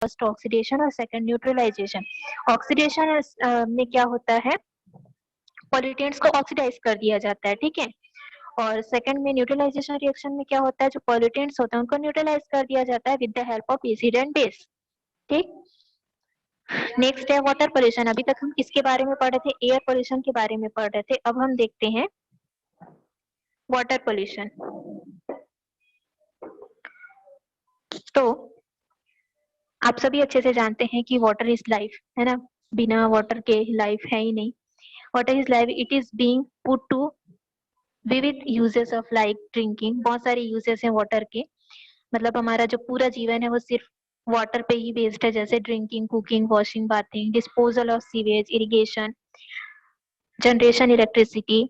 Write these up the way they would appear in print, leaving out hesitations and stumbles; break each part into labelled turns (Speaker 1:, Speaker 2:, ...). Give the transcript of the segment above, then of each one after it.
Speaker 1: First oxidation और second neutralisation. Oxidation में क्या होता है, पॉल्यूटेंट्स को ऑक्सीडाइज कर दिया जाता है, ठीक है। और सेकंड में न्यूट्रलाइजेशन रिएक्शन में क्या होता है, जो पॉल्यूटेंट्स होते हैं उनको न्यूट्रलाइज कर दिया जाता है with the help of acid and base, ठीक। नेक्स्ट है वाटर पोल्यूशन। अभी तक हम किसके बारे में पढ़ रहे थे, एयर पोल्यूशन के बारे में पढ़ रहे थे। अब हम देखते हैं वाटर पोल्यूशन। तो आप सभी अच्छे से जानते हैं कि वाटर इज लाइफ, है ना, बिना वाटर के लाइफ है ही नहीं। Water is life, it is being put to विविध यूजेस ऑफ लाइक ड्रिंकिंग। बहुत सारे यूजेस हैं वाटर के, मतलब हमारा जो पूरा जीवन है वो सिर्फ वाटर पे ही बेस्ड है, जैसे drinking, cooking, washing, bathing, disposal of sewage, irrigation, generation electricity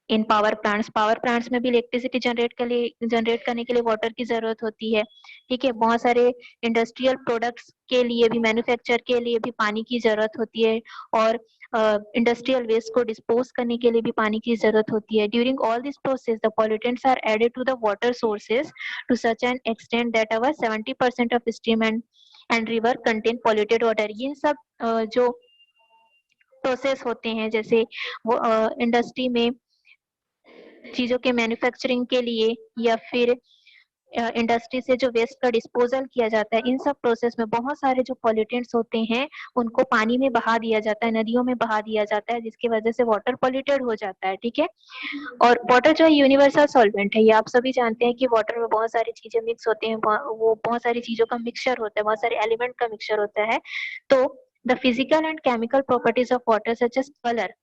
Speaker 1: in power plants में भी इलेक्ट्रिसिटी जनरेट करने के लिए वाटर की जरूरत होती है, ठीक है। बहुत सारे इंडस्ट्रियल प्रोडक्ट्स के लिए भी, मैन्युफैक्चर के लिए भी पानी की जरूरत होती है, और इंडस्ट्रियल वेस्ट को डिस्पोज करने के लिए भी पानी की जरूरत होती है। During all this process the pollutants are added to the water sources to such an extent that our 70% of stream and river contain polluted water. ये सब जो प्रोसेस होते हैं, जैसे वो इंडस्ट्री में चीजों के मैन्युफैक्चरिंग के लिए, या फिर इंडस्ट्री से जो वेस्ट का डिस्पोजल किया जाता है, इन सब प्रोसेस में बहुत सारे जो पॉल्यूटेंट्स होते हैं उनको पानी में बहा दिया जाता है, नदियों में बहा दिया जाता है, जिसकी वजह से वाटर पॉल्यूटेड हो जाता है, ठीक है। और वाटर जो है यूनिवर्सल सॉल्वेंट है, ये आप सभी जानते हैं कि वाटर में बहुत सारी चीजें मिक्स होते हैं, वो बहुत सारी चीजों का मिक्सचर होता है, बहुत सारे एलिमेंट का मिक्सचर होता है। तो the physical and chemical properties of water such as colour,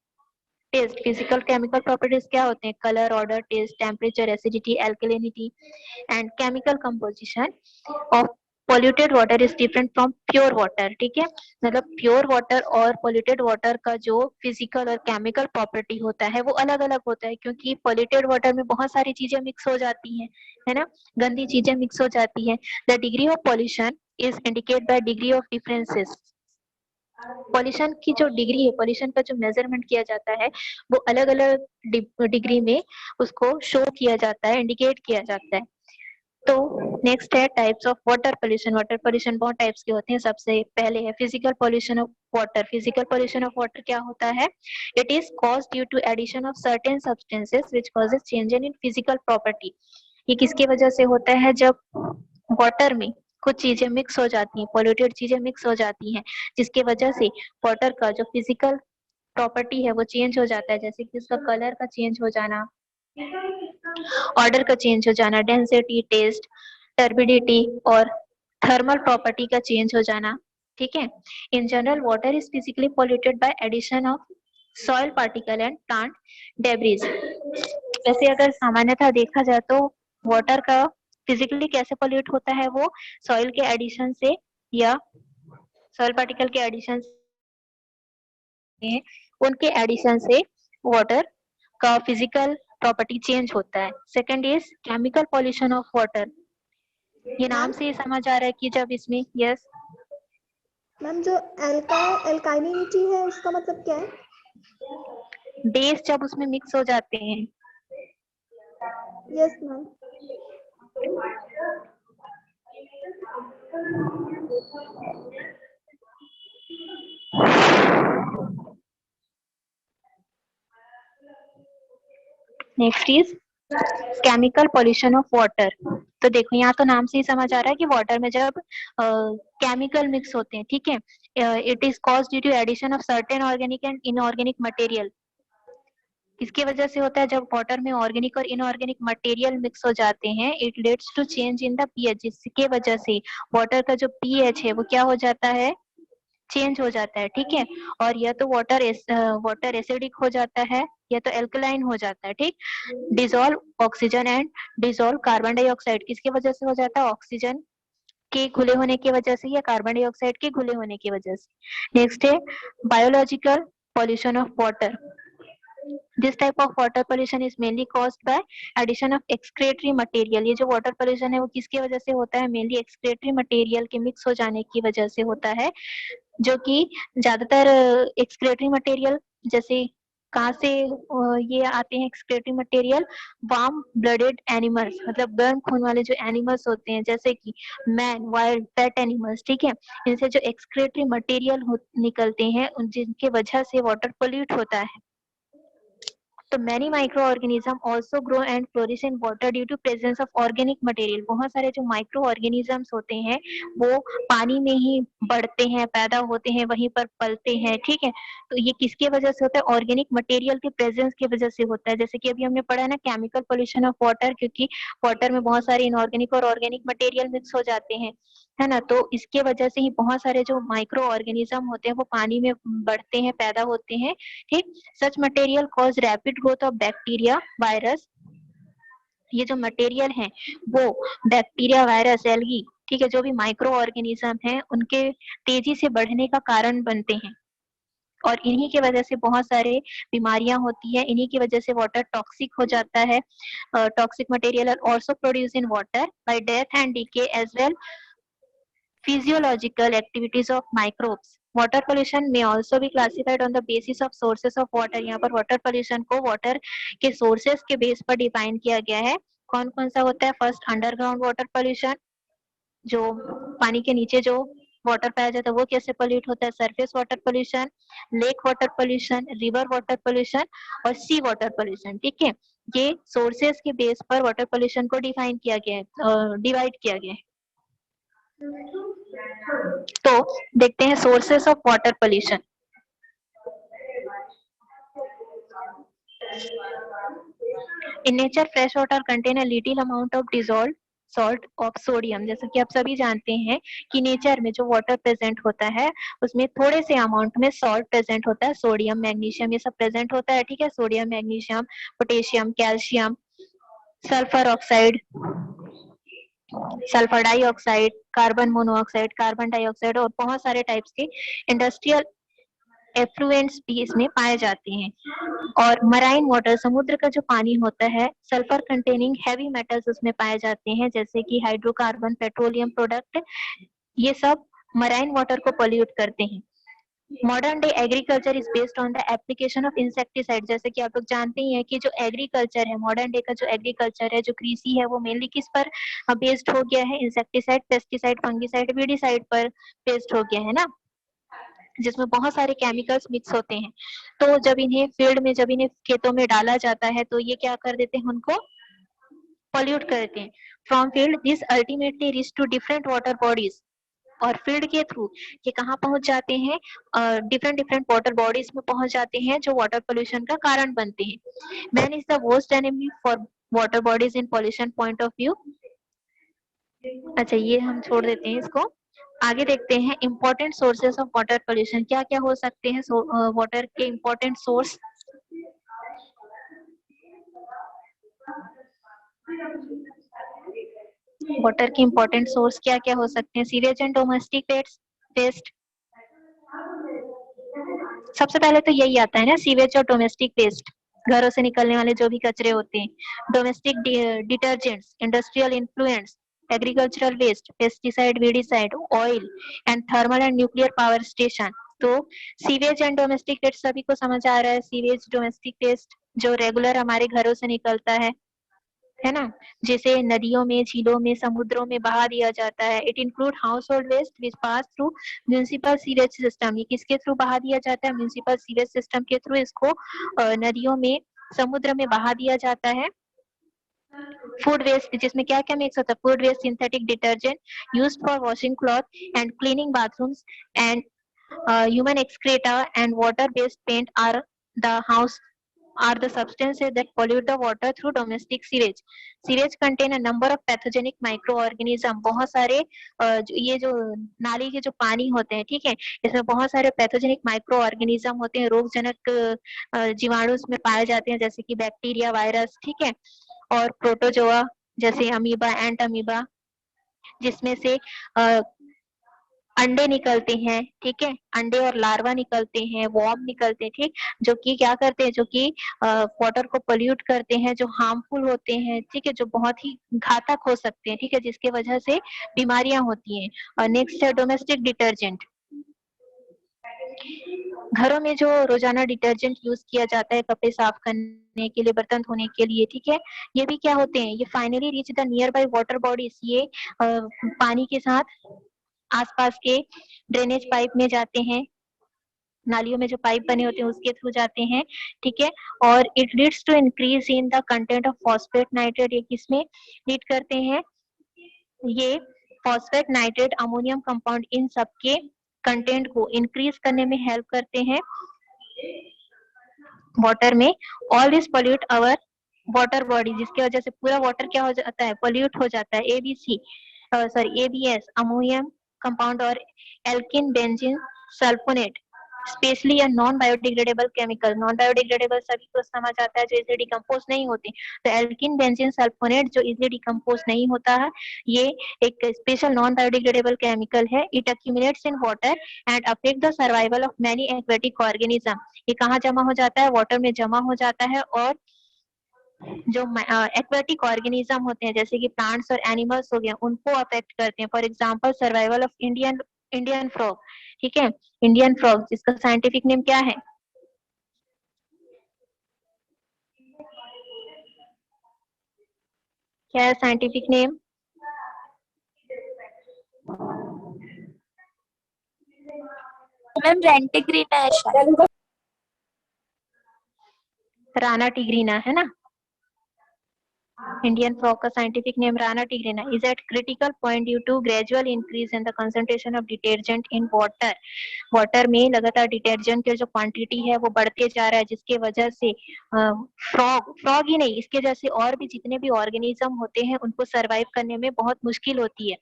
Speaker 1: taste, physical chemical properties क्या होते हैं, colour, order, taste, temperature, acidity, alkalinity and chemical composition of polluted water is different from pure water, ठीक है। मतलब pure water और polluted water का जो physical और केमिकल प्रॉपर्टी होता है वो अलग अलग होता है, क्योंकि पॉल्यूटेड वाटर में बहुत सारी चीजें मिक्स हो जाती हैं, है ना, गंदी चीजें मिक्स हो जाती हैं। The degree of pollution is indicate bye degree of differences. Pollution की जो डिग्री है, पॉल्यूशन का जो मेजरमेंट किया जाता है, वो अलग अलग डिग्री में उसको शो किया जाता है, इंडिकेट किया जाता है। तो नेक्स्ट है types of water pollution. Water pollution बहुत टाइप्स के होते हैं। सबसे पहले है physical pollution of water. Physical pollution of water क्या होता है, it is cause due to addition of certain substances which causes change in physical property. ये किसकी वजह से होता है, जब वाटर में कुछ चीजें मिक्स हो जाती हैं, पॉल्यूटेड चीजें मिक्स हो जाती हैं, जिसकी वजह से वाटर का जो फिजिकल प्रॉपर्टी है वो चेंज हो जाता है, जैसे कि उसका कलर का चेंज हो जाना, ऑर्डर का चेंज हो जाना, डेंसिटी, टेस्ट, टर्बिडिटी और थर्मल प्रॉपर्टी का चेंज हो जाना, ठीक है। In general water is physically polluted by addition of soil particle and plant debris. वैसे अगर सामान्यतः देखा जाए तो वाटर का फिजिकली कैसे पॉल्यूट होता है, वो सॉइल के एडिशन से या सॉइल पार्टिकल के एडिशन से, उनके एडिशन से वाटर का फिजिकल प्रॉपर्टी चेंज होता है। Second is chemical pollution of water. ये नाम
Speaker 2: मैम
Speaker 1: से समझ आ रहा है कि जब इसमें, यस
Speaker 2: मैम जो एल्काइनिटी है उसका मतलब क्या है?
Speaker 1: बेस जब उसमें मिक्स हो जाते हैं।
Speaker 2: Yes ma'am.
Speaker 1: Next is chemical pollution of water. तो देखो यहाँ तो नाम से ही समझ आ रहा है कि वाटर में जब केमिकल मिक्स होते हैं, ठीक है, it is cause due to addition of certain organic and inorganic material. इसकी वजह से होता है जब वाटर में ऑर्गेनिक और इनऑर्गेनिक मटेरियल मिक्स हो जाते हैं, it leads to change in the pH, जिसके वजह से वाटर का जो पीएच है वो क्या हो जाता है, चेंज हो जाता है, ठीक है। और या तो वाटर एसिडिक हो जाता है या तो एल्कलाइन हो जाता है, ठीक। Dissolve oxygen and dissolve carbon dioxide किसकी वजह से हो जाता है, ऑक्सीजन के घुले होने की वजह से या कार्बन डाइऑक्साइड के घुले होने की वजह से। नेक्स्ट है biological pollution of water. This type of water pollution is mainly caused by addition of excretory material. ये जो वाटर पोल्यूशन है वो किसकी वजह से होता है, मेनली एक्सक्रेटरी मटेरियल के मिक्स हो जाने की वजह से होता है, जो कि ज्यादातर एक्सक्रेटरी मटेरियल जैसे कहाँ से ये आते हैं excretory material? Warm blooded animals, मतलब गर्म खून वाले जो एनिमल्स होते हैं जैसे कि मैन, वाइल्ड, पेट एनिमल्स, ठीक है, इनसे जो एक्सक्रीटरी मटेरियल निकलते हैं जिनके वजह से वाटर पोल्यूट होता है। तो many microorganisms also grow and flourish in water due to presence of organic material। बहुत सारे जो माइक्रो ऑर्गेनिजम्स होते हैं वो पानी में ही बढ़ते हैं, पैदा होते हैं, वहीं पर पलते हैं, ठीक है। तो ये किसके वजह से होता है? ऑर्गेनिक मटेरियल के प्रेजेंस की वजह से होता है। जैसे कि अभी हमने पढ़ा है ना केमिकल पोल्यूशन ऑफ वाटर, क्योंकि वाटर में बहुत सारे इनऑर्गेनिक और ऑर्गेनिक मटेरियल मिक्स हो जाते हैं, है ना। तो इसके वजह से ही बहुत सारे जो माइक्रो ऑर्गेनिज्म होते हैं वो पानी में बढ़ते हैं, पैदा होते हैं, ठीक। Such material cause rapid growth of bacteria, virus. ये जो मटेरियल है वो बैक्टीरिया, वायरस, एल्गी, ठीक है, जो भी माइक्रो ऑर्गेनिज्म है उनके तेजी से बढ़ने का कारण बनते हैं। और इन्हीं की वजह से बहुत सारे बीमारियां होती है, इन्हीं की वजह से वाटर टॉक्सिक हो जाता है। Toxic material are also produce in water by death and decay as well physiological activities of microbes। Water pollution में ऑल्सो भी classified on the basis of sources of water. यहाँ पर वाटर पोल्यूशन को water के sources के base पर define किया गया है। कौन कौन सा होता है? फर्स्ट, अंडरग्राउंड वाटर पोल्यूशन, जो पानी के नीचे जो वाटर पाया जाता है वो कैसे पोल्यूट होता है। Surface water pollution, lake water pollution, river water pollution और सी वाटर पोल्यूशन, ठीक है। ये सोर्सेस के बेस पर वाटर पोल्यूशन को डिफाइन किया गया है, डिवाइड किया गया है। तो देखते हैं sources of water pollution. In nature fresh water contain a little amount of dissolved salt of sodium. जैसे कि आप सभी जानते हैं कि नेचर में जो वाटर प्रेजेंट होता है उसमें थोड़े से अमाउंट में सॉल्ट प्रेजेंट होता है, सोडियम, मैग्नीशियम, ये सब प्रेजेंट होता है, ठीक है। Sodium, magnesium, potassium, calcium, sulphur oxide, sulphur dioxide, carbon monoxide, carbon dioxide और बहुत सारे टाइप्स के इंडस्ट्रियल एफ्लुएंट्स भी इसमें पाए जाते हैं। और मराइन वाटर, समुद्र का जो पानी होता है, सल्फर कंटेनिंग हैवी मेटल्स उसमें पाए जाते हैं जैसे कि हाइड्रोकार्बन, पेट्रोलियम प्रोडक्ट, ये सब मराइन वाटर को पोल्यूट करते हैं। Modern day agriculture is based on the application of insecticide. जैसे कि आप लोग जानते ही हैं कि जो एग्रीकल्चर है, मॉडर्न डे का जो एग्रीकल्चर है, जो कृषि है, वो मेनली किस पर बेस्ड हो गया है? इंसेक्टिसाइड, पेस्टिसाइड, फंगिसाइड, वीडिसाइड पर बेस्ड हो गया है ना, जिसमें बहुत सारे केमिकल्स मिक्स होते हैं। तो जब इन्हें फील्ड में, जब इन्हें खेतों में डाला जाता है तो ये क्या कर देते हैं? उनको पोल्यूट करते हैं। From field this ultimately reach to different water bodies. और फील्ड के थ्रू ये कहाँ पहुंच जाते हैं? डिफरेंट डिफरेंट वाटर बॉडीज में पहुंच जाते हैं जो वाटर पोल्यूशन का कारण बनते हैं। Man is the worst enemy for water bodies in pollution point of view. अच्छा, ये हम छोड़ देते हैं इसको। आगे देखते हैं important sources of water pollution, क्या क्या हो सकते हैं वाटर के इम्पोर्टेंट सोर्स। वाटर के इम्पोर्टेंट सोर्स क्या क्या हो सकते हैं? Sewage and domestic waste. सबसे पहले तो यही आता है ना, सीवेज और डोमेस्टिक वेस्ट, घरों से निकलने वाले जो भी कचरे होते हैं। Domestic detergents, industrial influence, agricultural waste, pesticide, weedicide, oil and thermal and nuclear power station. तो सीवेज एंड डोमेस्टिक वेस्ट सभी को समझ आ रहा है। सीवेज, डोमेस्टिक वेस्ट जो रेगुलर हमारे घरों से निकलता है ना, जिसे नदियों में, झीलों में, समुद्रों में बहा दिया जाता है। It include household waste which pass through municipal sewage system. ये किसके थ्रू बहा दिया जाता है? म्यूनिसिपल सीवेज सिस्टम के थ्रू इसको नदियों में, समुद्र में बहा दिया जाता है। फूड वेस्ट, जिसमें क्या क्या मिक्स होता है? Food waste, synthetic detergent use for washing cloth and cleaning bathrooms and human excreta and water-based paint are the substances that pollute the water through domestic sewage. Sewage contain a number of pathogenic microorganism। बहुत सारे ये जो नाली के जो पानी होते हैं, ठीक है, इसमें बहुत सारे पैथोजेनिक माइक्रो ऑर्गेनिज्म होते हैं, रोगजनक जीवाणु इसमें पाए जाते हैं जैसे कि बैक्टीरिया, वायरस, ठीक है, और प्रोटोजोआ जैसे अमीबा, एंट अमीबा, जिसमें से अंडे निकलते हैं, ठीक है, अंडे और लार्वा निकलते हैं, वॉर्म निकलते हैं, ठीक, जो कि क्या करते हैं? जो कि वाटर को पोल्यूट करते हैं, जो हार्मफुल होते हैं, ठीक है, जो बहुत ही घातक हो सकते हैं, ठीक है, जिसके वजह से बीमारियां होती हैं। और नेक्स्ट है डोमेस्टिक डिटर्जेंट। घरों में जो रोजाना डिटर्जेंट यूज किया जाता है कपड़े साफ करने के लिए, बर्तन धोने के लिए, ठीक है, ये भी क्या होते हैं, ये finally reach the near by water bodies, ये पानी के साथ आसपास के ड्रेनेज पाइप में जाते हैं, नालियों में जो पाइप बने होते हैं उसके थ्रू जाते हैं, ठीक है। और it leads to increase in the content of phosphate nitrate, ये किसमें लीड करते हैं, ये फॉस्फेट नाइट्रेट अमोनियम कंपाउंड, इन सबके कंटेंट को इंक्रीज करने में हेल्प करते हैं वाटर में। All this pollute our water body, जिसकी वजह से पूरा वाटर क्या हो जाता है, पोल्यूट हो जाता है। ABC sorry ABS ammonium compound और एल्किन बेंजीन सल्फोनेट, स्पेशली या non biodegradable chemical, non biodegradable सभी को समझ आता है जो इजिली डिकम्पोज नहीं होते, तो एल्किन बेंजीन सल्फोनेट जो इजिली डिकम्पोज नहीं होता है, ये एक स्पेशल नॉन बायोडिग्रेडेबल केमिकल है। It accumulates in water and affect the survival of many aquatic organism, ये कहाँ जमा हो जाता है, वाटर में जमा हो जाता है, और जो एक्वेटिक ऑर्गेनिज्म होते हैं जैसे कि प्लांट्स और एनिमल्स हो गए उनको अफेक्ट करते हैं। For example survival of Indian frog, ठीक है, इंडियन फ्रॉग जिसका साइंटिफिक नेम क्या है, क्या है साइंटिफिक नेम,
Speaker 3: मैम रेंटिग्रीना है शायद,
Speaker 1: राना टिग्रीना है ना, इंडियन फ्रॉग का scientific name Rana tigrina is at critical point due to gradual increase in the concentration of detergent in water, water में लगातार डिटर्जेंट की जो क्वांटिटी है वो बढ़ते जा रहा है, जिसके वजह से फ्रॉग फ्रॉग ही नहीं, इसके जैसे और भी जितने भी ऑर्गेनिज्म होते हैं उनको सरवाइव करने में बहुत मुश्किल होती है।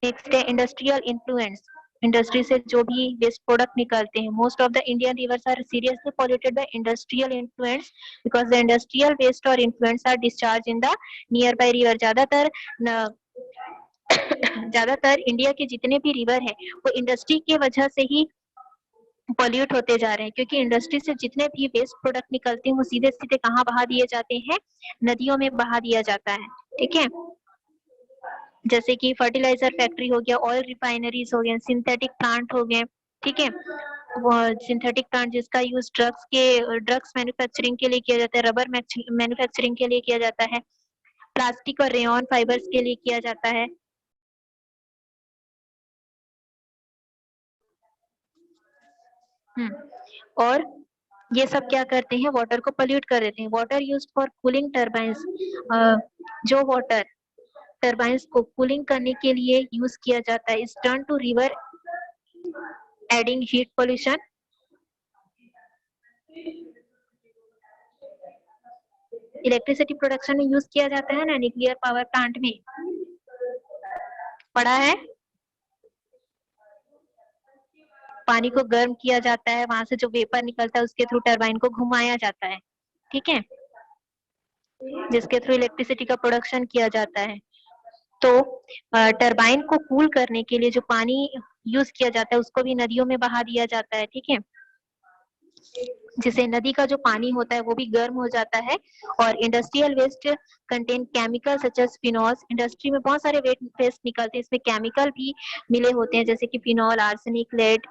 Speaker 1: नेक्स्ट है इंडस्ट्रियल इन्फ्लुएंस, इंडस्ट्री से जो भी वेस्ट प्रोडक्ट निकलते हैं, most of the Indian rivers are seriously polluted by industrial influence because the industrial waste और influence are discharge in the nearby river. ज्यादातर इंडिया के जितने भी रिवर है वो इंडस्ट्री की वजह से ही पॉल्यूट होते जा रहे हैं, क्योंकि इंडस्ट्री से जितने भी वेस्ट प्रोडक्ट निकलते हैं वो सीधे सीधे कहाँ बहा दिए जाते हैं, नदियों में बहा दिया जाता है, ठीक है। जैसे कि फर्टिलाइजर फैक्ट्री हो गया, ऑयल रिफाइनरीज हो गए, सिंथेटिक प्लांट हो गए, ठीक है, वो सिंथेटिक प्लांट जिसका यूज ड्रग्स मैन्युफैक्चरिंग के लिए किया जाता है, रबर मैन्युफैक्चरिंग के लिए किया जाता है, प्लास्टिक और रेयन फाइबर्स के लिए किया जाता है। और ये सब क्या करते हैं, वाटर को पोल्यूट कर देते हैं। Water used for cooling turbines, जो वाटर टर्बाइंस को कूलिंग करने के लिए यूज किया जाता है, is turn to river adding heat pollution. Electricity production में यूज किया जाता है ना, न्यूक्लियर पावर प्लांट में पड़ा है, पानी को गर्म किया जाता है, वहां से जो वेपर निकलता है उसके थ्रू टरबाइन को घुमाया जाता है, ठीक है, जिसके थ्रू इलेक्ट्रिसिटी का प्रोडक्शन किया जाता है। तो टरबाइन को कूल करने के लिए जो पानी यूज किया जाता है उसको भी नदियों में बहा दिया जाता है, ठीक है, जिसे नदी का जो पानी होता है वो भी गर्म हो जाता है। और industrial waste contain chemical such as phenols, industry में बहुत सारे वेस्ट निकलते हैं, इसमें केमिकल भी मिले होते हैं जैसे कि phenol, arsenic, lead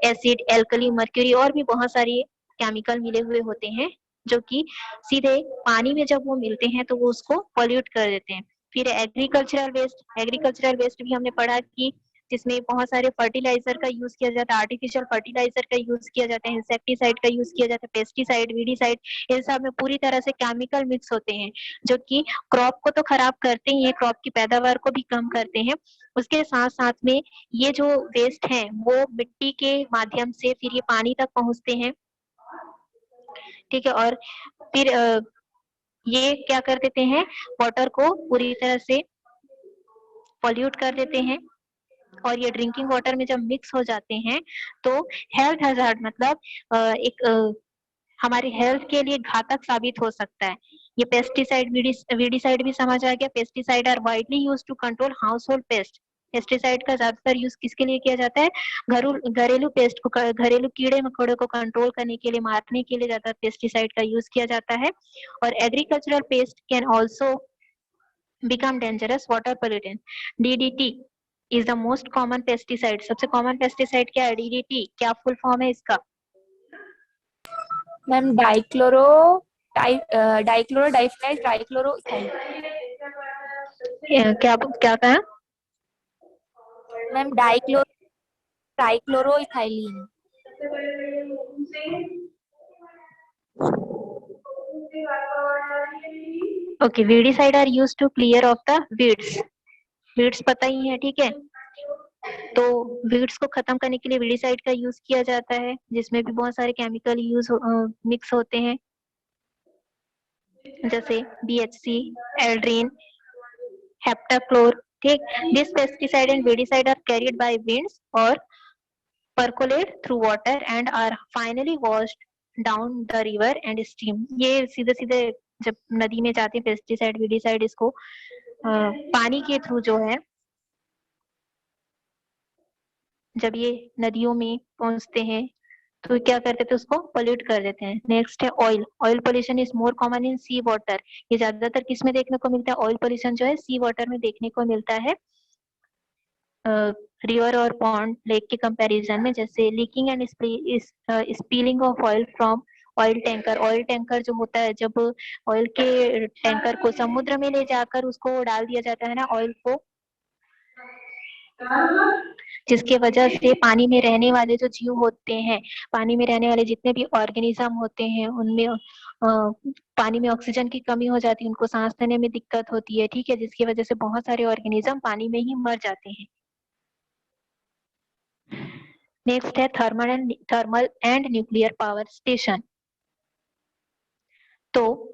Speaker 1: acid, alkali, mercury और भी बहुत सारी केमिकल मिले हुए होते हैं जो कि सीधे पानी में जब वो मिलते हैं तो वो उसको पॉल्यूट कर देते हैं। फिर एग्रीकल्चरल वेस्ट भी हमने पढ़ा कि जिसमें बहुत सारे फर्टिलाइजर का यूज किया जाता है, आर्टिफिशियल फर्टिलाइजर का यूज किया जाता है, इंसेक्टिसाइड का यूज किया जाता है, पेस्टिसाइड, वीडीसाइड, इन सब में पूरी तरह से केमिकल मिक्स होते हैं जो कि क्रॉप को तो खराब करते ही है, क्रॉप की पैदावार को भी कम करते हैं। उसके साथ साथ में ये जो वेस्ट है वो मिट्टी के माध्यम से फिर ये पानी तक पहुंचते हैं, ठीक है, और फिर ये क्या कर देते हैं, वाटर को पूरी तरह से पॉल्यूट कर देते हैं। और ये ड्रिंकिंग वाटर में जब मिक्स हो जाते हैं तो हेल्थ हैजार्ड मतलब एक हमारी हेल्थ के लिए घातक साबित हो सकता है। ये पेस्टिसाइड, वीडीसाइड भी समझ आ गया। Pesticide are widely use to control household pest, pesticide का ज्यादातर यूज किसके लिए किया जाता है, घरेलू पेस्ट को, घरेलू कीड़े मकोड़े को कंट्रोल करने के लिए, मारने के लिए ज्यादा पेस्टिसाइड का यूज किया जाता है। और agricultural pest can also become dangerous water pollutant. DDT is the most common pesticide, सबसे कॉमन पेस्टिसाइड क्या है, डीडीटी, क्या फुल फॉर्म है इसका,
Speaker 3: ma'am dichloro diphenyl trichloro ethyl.
Speaker 1: क्या क्या कहा?
Speaker 3: Ma'am trichloro ethylene.
Speaker 1: Okay, weedicide are used to clear of the weeds. Weeds पता ही है, ठीक है। तो वीड्स को खत्म करने के लिए वीडिसाइड का यूज किया जाता है, जिसमें भी बहुत सारे केमिकल मिक्स होते हैं, जैसे BHC, एल्ड्रीन, हेप्टाक्लोर। ठीक, this pesticide and weedicide are carried by winds और percolate through water and are finally washed down the river and stream। ये सीधे सीधे जब नदी में जाते हैं पेस्टिसाइड वीडिसाइड, इसको पानी के थ्रू जो है, जब ये नदियों में पहुंचते हैं तो क्या करते थे, उसको पोल्यूट कर देते हैं। नेक्स्ट है oil. Oil pollution is more common in sea water. ये ज्यादातर किस में देखने को मिलता है? ऑयल पोल्यूशन जो है सी वाटर में देखने को मिलता है, रिवर और पॉन्ड, लेक के कंपैरिजन में। जैसे leaking and spilling of oil from oil tanker. Oil tanker जो होता है, जब ऑयल के टैंकर को समुद्र में ले जाकर उसको डाल दिया जाता है ना ऑयल को, जिसके वजह से पानी में रहने वाले जो जीव होते हैं, पानी में रहने वाले जितने भी ऑर्गेनिज्म होते हैं, उनमें पानी में ऑक्सीजन की कमी हो जाती है, उनको सांस लेने में दिक्कत होती है, ठीक है, जिसकी वजह से बहुत सारे ऑर्गेनिज्म पानी में ही मर जाते हैं। नेक्स्ट है thermal and nuclear power station. तो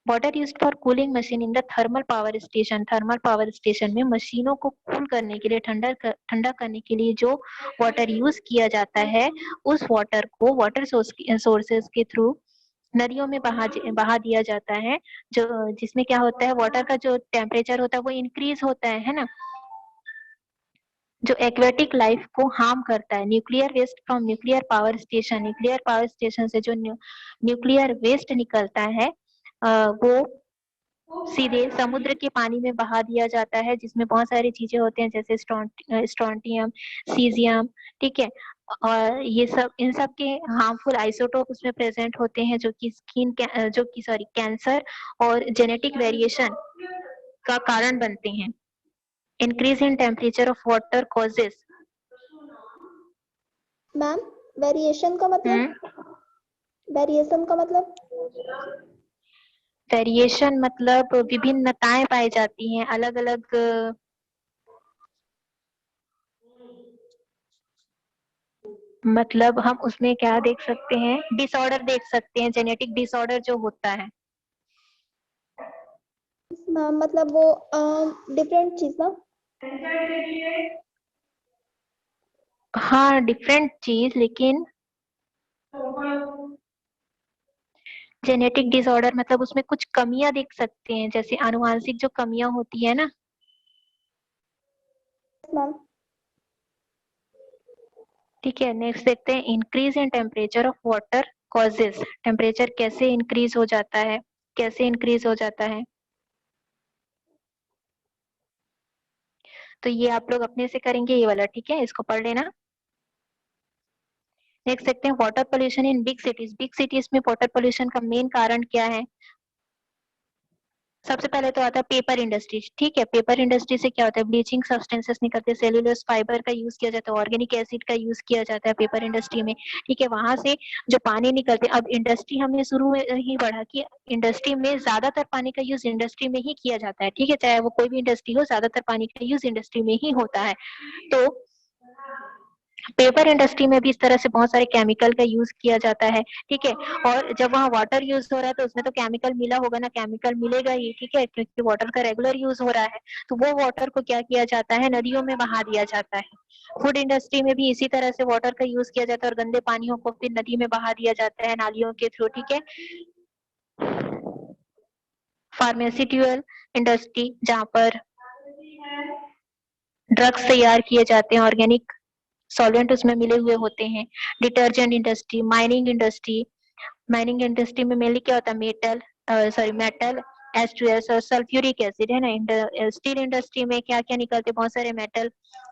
Speaker 1: water used for cooling machine in the thermal power station. Thermal power station में मशीनों को कूल करने के लिए, ठंडा करने के लिए जो वाटर यूज किया जाता है, उस वाटर को वाटर सोर्सेज के थ्रू नदियों में बहा दिया जाता है, जो जिसमें क्या होता है, वाटर का जो टेम्परेचर होता है वो इंक्रीज होता है ना, जो एक्वेटिक लाइफ को हार्म करता है। Nuclear waste from nuclear power station. Nuclear power station से जो न्यूक्लियर वेस्ट निकलता है वो सीधे समुद्र के पानी में बहा दिया जाता है, जिसमें बहुत सारी चीजें होती हैं, जैसे स्ट्रोंटियम, सीजियम, ठीक है। और ये सब, इन सब के हार्मफुल आइसोटोप उसमें प्रेजेंट होते हैं, जो कि कैंसर और जेनेटिक वेरिएशन का कारण बनते हैं। Increase in temperature of water causes.
Speaker 2: Ma'am variation का मतलब? वेरिएशन का मतलब?
Speaker 1: वेरिएशन मतलब विभिन्नताएं पाई जाती हैं, अलग अलग मतलब हम उसमें क्या देख सकते हैं, डिसऑर्डर देख सकते हैं, जेनेटिक डिसऑर्डर जो होता है।
Speaker 2: मैम मतलब वो डिफरेंट चीज ना?
Speaker 1: हाँ, डिफरेंट चीज, लेकिन जेनेटिक डिसऑर्डर मतलब उसमें कुछ कमियां देख सकते हैं, जैसे आनुवांशिक जो कमियां होती है ना।
Speaker 2: मैम
Speaker 1: ठीक है, नेक्स्ट देखते हैं increase in temperature of water causes. Temperature कैसे इंक्रीज हो जाता है, कैसे इंक्रीज हो जाता है, तो ये आप लोग अपने से करेंगे ये वाला, ठीक है, इसको पढ़ लेना। नेक्स्ट देखते हैं water pollution in big cities. Big cities में वाटर पोल्यूशन का मेन कारण क्या है? सबसे पहले तो आता है पेपर इंडस्ट्री, ठीक है। पेपर इंडस्ट्री से क्या होता है, ब्लीचिंग सब्सटेंसेस निकलते हैं, सेल्यूलोज फाइबर का यूज किया जाता है, ऑर्गेनिक एसिड का यूज किया जाता है पेपर इंडस्ट्री में, ठीक है। वहां से जो पानी निकलते हैं, अब इंडस्ट्री हमने शुरू में ही पढ़ा कि इंडस्ट्री में ज्यादातर पानी का यूज इंडस्ट्री में ही किया जाता है, ठीक है, चाहे वो कोई भी इंडस्ट्री हो, ज्यादातर पानी का यूज इंडस्ट्री में ही होता है। तो पेपर इंडस्ट्री में भी इस तरह से बहुत सारे केमिकल का यूज किया जाता है, ठीक है। और जब वहाँ वाटर यूज हो रहा है तो उसमें तो केमिकल मिला होगा ना, केमिकल मिलेगा ही, ठीक है, क्योंकि वाटर का रेगुलर यूज हो रहा है। तो वो वाटर को क्या किया जाता है, नदियों में बहा दिया जाता है। फूड इंडस्ट्री में भी इसी तरह से वाटर का यूज किया जाता है, और गंदे पानियों को फिर नदी में बहा दिया जाता है नालियों के थ्रू, ठीक है। फार्मास्यूटिकल इंडस्ट्री, जहाँ पर ड्रग्स तैयार किए जाते हैं, ऑर्गेनिक सॉल्वेंट उसमें मिले हुए होते हैं। Detergent industry, mining industry. Mining industry में मेनली क्या होता है, मेटल, H2S और सल्फ्यूरिक एसिड, है ना। स्टील इंडस्ट्री में क्या क्या निकलते हैं, बहुत सारे metal,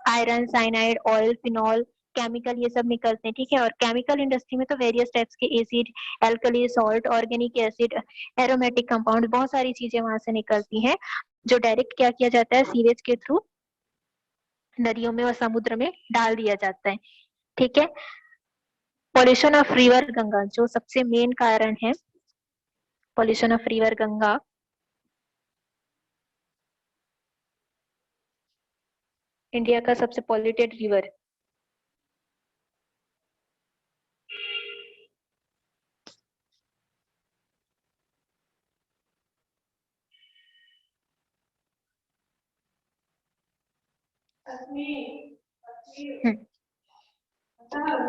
Speaker 1: iron, cyanide, oil, phenol, chemical ये सब निकलते हैं, ठीक है। और केमिकल इंडस्ट्री में तो वेरियस टाइप्स के acid, alkali, salt, organic acid, aromatic compound, बहुत सारी चीजें वहां से निकलती हैं, जो डायरेक्ट क्या किया जाता है, सीवेज के थ्रू नदियों में और समुद्र में डाल दिया जाता है, ठीक है। पॉल्यूशन ऑफ रिवर गंगा, जो सबसे मेन कारण है pollution of river Ganga, India का सबसे पॉल्यूटेड रिवर।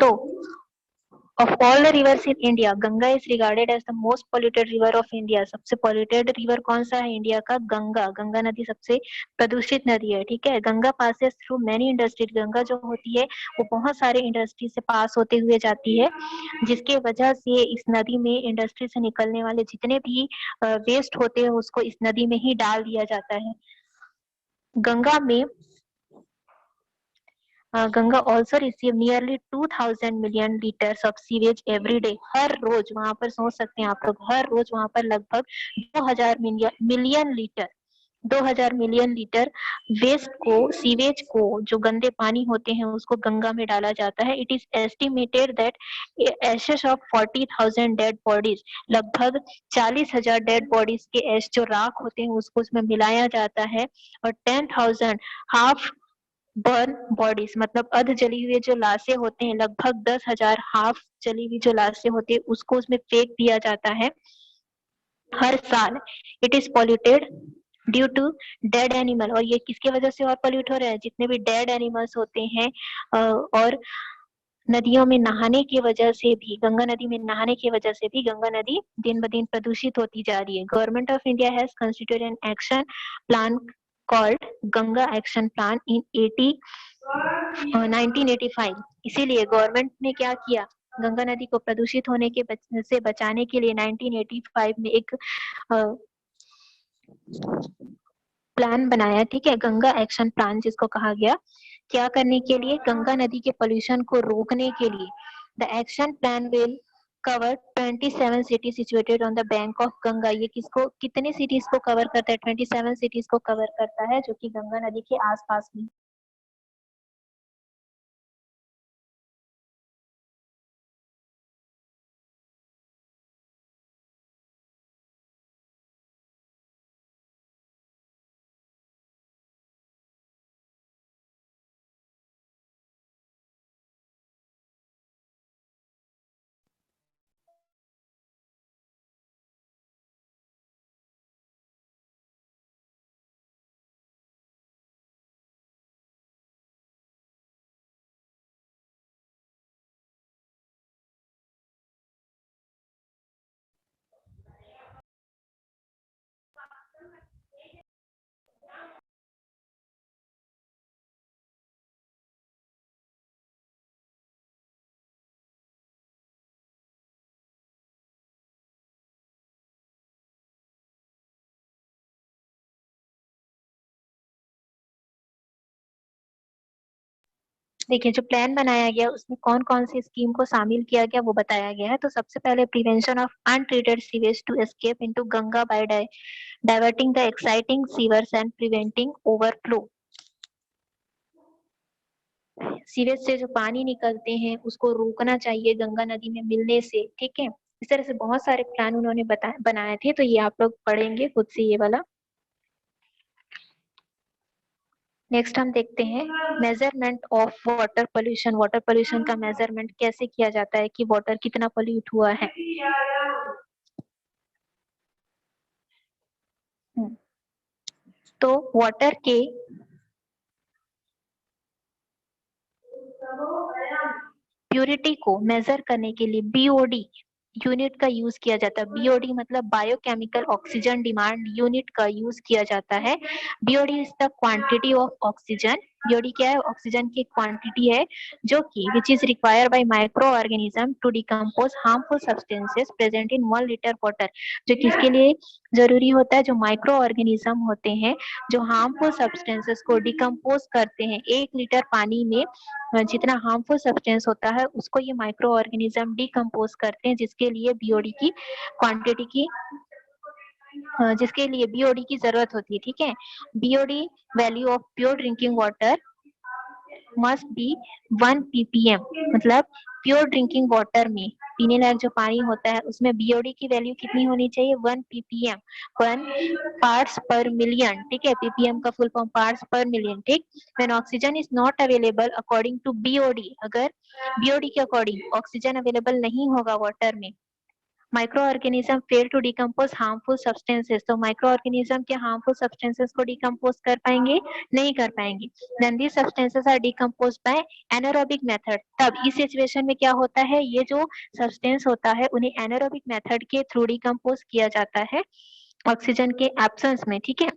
Speaker 1: तो of all the rivers in India, Ganga is regarded as the most polluted river of India. सबसे polluted river कौन सा है इंडिया का? गंगा। गंगा नदी सबसे प्रदूषित नदी है, ठीक है। Ganga passes through many industries. Ganga जो होती है वो बहुत सारे इंडस्ट्री से पास होते हुए जाती है, जिसके वजह से इस नदी में इंडस्ट्री से निकलने वाले जितने भी वेस्ट होते हैं उसको इस नदी में ही डाल दिया जाता है। गंगा में Ganga also receive nearly 2000 million litres of sewage every day. हर रोज वहां पर सोच सकते हैं आप लोग, हर रोज वहां पर लगभग 2000 million litre 2000 million litre waste को, सीवेज को, जो गंदे पानी होते हैं उसको गंगा में डाला जाता है। It is estimated that ashes of 40,000 dead bodies, लगभग 40,000 डेड बॉडीज के एश जो राख होते हैं उसको उसमें मिलाया जाता है, और 10,000 हाफ बर्न बॉडीज, मतलब अर्ध जली हुई जो लाशें होते हैं, लगभग 10,000 हाफ जली हुई जो लाशें होती है उसको उसमें फेंक दिया जाता है हर साल। It is polluted due to dead animal, और ये किसकी वजह से और पॉल्यूट हो रहा है? जितने भी डेड एनिमल्स होते हैं और नदियों में नहाने की वजह से भी, गंगा नदी में नहाने की वजह से भी गंगा नदी दिन ब दिन प्रदूषित होती जा रही है। Government of India has constituted an action plan called Ganga action plan in 1985। इसीलिए गवर्नमेंट ने क्या किया, गंगा नदी को प्रदूषित होने के से बचाने के लिए 1985 में एक प्लान बनाया, ठीक है, गंगा एक्शन प्लान जिसको कहा गया। क्या करने के लिए? गंगा नदी के पोल्यूशन को रोकने के लिए। The action plan will cover 27 city situated on the bank of Ganga. ये किसको, कितने सिटीज को कवर करता है? 27 सिटीज को कवर करता है जो कि गंगा नदी के आसपास में। देखिए जो प्लान बनाया गया उसमें कौन कौन सी स्कीम को शामिल किया गया वो बताया गया है। तो सबसे पहले prevention of untreated sewage to escape into Ganga by diverting the exciting sewers and preventing overflow. Sewage से जो पानी निकलते हैं उसको रोकना चाहिए गंगा नदी में मिलने से, ठीक है। इस तरह से बहुत सारे प्लान उन्होंने बनाए थे, तो ये आप लोग पढ़ेंगे खुद से ये वाला। नेक्स्ट हम देखते हैं measurement of water pollution. Water pollution का मेजरमेंट कैसे किया जाता है कि वाटर कितना पोल्यूट हुआ है। तो वाटर के प्यूरिटी को मेजर करने के लिए बीओडी यूनिट का यूज किया जाता है। बीओडी मतलब बायोकेमिकल ऑक्सीजन डिमांड यूनिट का यूज किया जाता है। BOD is the quantity of oxygen BOD क्या है? ऑक्सीजन की क्वांटिटी है जो कि which is required by micro organism to decompose harmful substances present in 1 litre water. जो किसके लिए जरूरी होता है? जो माइक्रो ऑर्गेनिज्म होते हैं जो हार्मफुल सब्सटेंसेस को डिकम्पोज करते हैं। 1 लीटर पानी में जितना हार्मफुल सब्सटेंस होता है उसको ये माइक्रो ऑर्गेनिज्म डिकम्पोज करते हैं, जिसके लिए बीओडी की क्वांटिटी की जिसके लिए बीओडी की जरूरत होती है। ठीक है, BOD value of pure drinking water must be 1 ppm, मतलब प्योर ड्रिंकिंग वाटर में पीने लायक जो पानी होता है उसमें बीओडी की वैल्यू कितनी होनी चाहिए? 1 ppm, 1 पार्ट्स पर मिलियन। ठीक है, ppm का full form parts per million. ठीक, when oxygen is not available according to BOD, अगर बीओडी के अकॉर्डिंग ऑक्सीजन अवेलेबल नहीं होगा वाटर में, micro organism fail to decompose harmful substances, तो माइक्रो ऑर्गेनिज्म के हार्मफुल सब्सटेंसेस को डिकम्पोज कर पाएंगे? नहीं कर पाएंगे। Then these substances are decompose by anaerobic method. तब इस सिचुएशन में क्या होता है? ये जो सब्सटेंस होता है उन्हें एनारोबिक मेथड के थ्रू डिकम्पोज किया जाता है ऑक्सीजन के एब्सेंस में। ठीक है,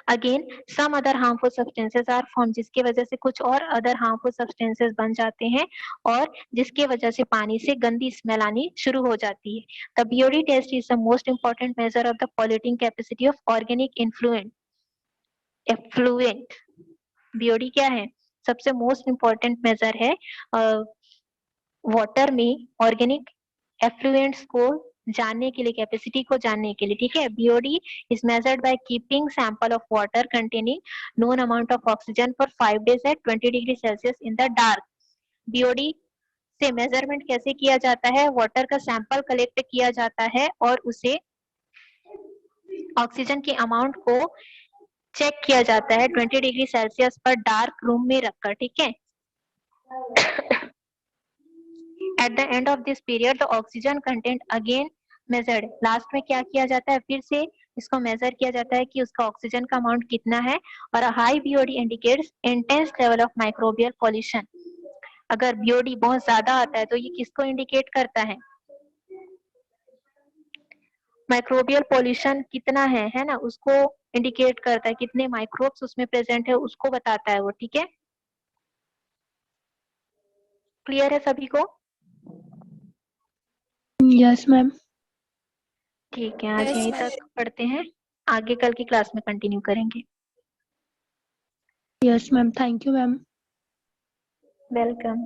Speaker 1: again some other harmful substances are form, जिसकी वजह से कुछ और अदर हार्मफुल सब्सटेंसेस बन जाते हैं और जिसके वजह से पानी से गंदी स्मेल आनी शुरू हो जाती है। The BOD test is the most important measure of the polluting capacity of organic effluent. BOD क्या है? सबसे मोस्ट इंपॉर्टेंट मेजर है वाटर में ऑर्गेनिक एफ्लुएंट्स को जानने के लिए, कैपेसिटी को जानने के लिए। ठीक है, BOD is measured by keeping sample of water containing known amount of oxygen for 5 days at 20 degree Celsius in the dark. BOD से मेजरमेंट कैसे किया जाता है? वाटर का सैंपल कलेक्ट किया जाता है और उसे ऑक्सीजन के अमाउंट को चेक किया जाता है 20 डिग्री सेल्सियस पर डार्क रूम में रखकर। ठीक है, at the end of this period the oxygen content again measured. Last में क्या किया जाता है? फिर से इसको मेजर किया जाता है कि उसका ऑक्सीजन का अमाउंट कितना है। और high BOD indicates intense level of microbial pollution. अगर बीओडी बहुत ज्यादा आता है तो ये किसको इंडिकेट करता है? माइक्रोबियल पॉल्यूशन कितना है ना, उसको इंडिकेट करता है, कितने माइक्रोब्स उसमें प्रेजेंट है उसको बताता है वो। ठीक है, क्लियर है सभी को?
Speaker 2: Yes ma'am.
Speaker 1: ठीक है, आज
Speaker 3: Yes,
Speaker 1: यहीं
Speaker 3: ma'am.
Speaker 1: तक पढ़ते हैं, आगे कल की क्लास में कंटिन्यू करेंगे।
Speaker 2: Yes ma'am, thank you ma'am.
Speaker 1: Welcome.